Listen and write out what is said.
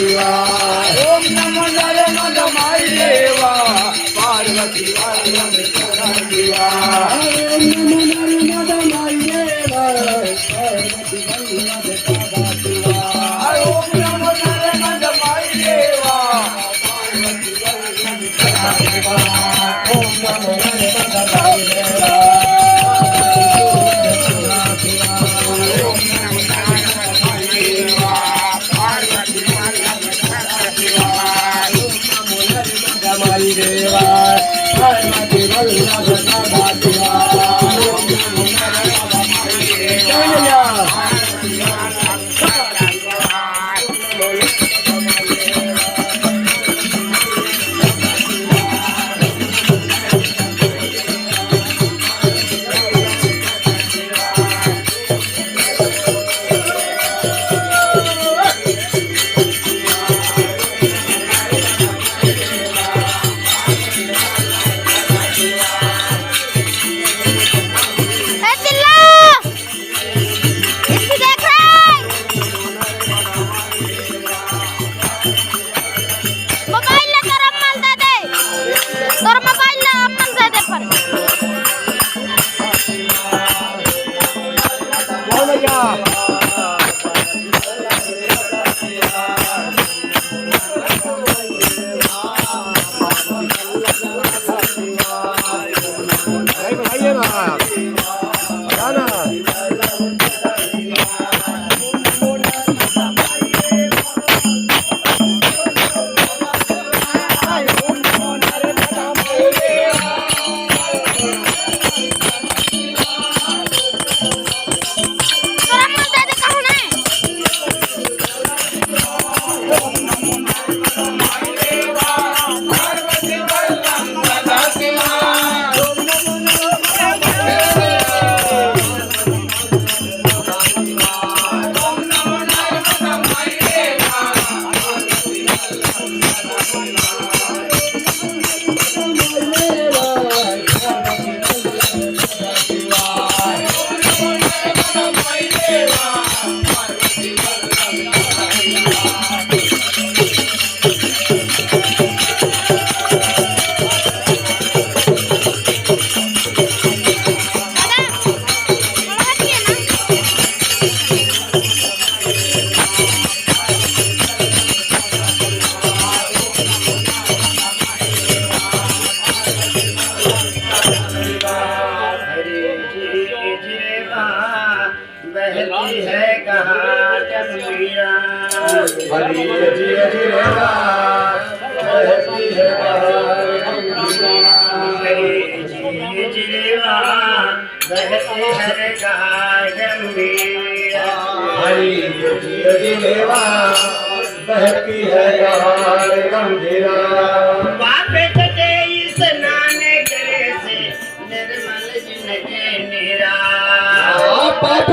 शिवाय ओम नमो नर्मदा माई देवा पार्वती वल्लभ सदा शिवाय ओम नमो नर्मदा माई देवा पार्वती वल्लभ सदा शिवाय ओम नमो नर्मदा माई देवा पार्वती वल्लभ सदा शिवाय ओम नमो नर्मदा माई देवा बहती है कहाँ जमुनिया हरी जी रेवा बहती है हरी जी रेवा बहती है कहाँ जमुनिया हरी जी रेवा बहती है कहाँ गंभीरा बापे कटे स्नान करे से निर्मल जिनके निरा पाप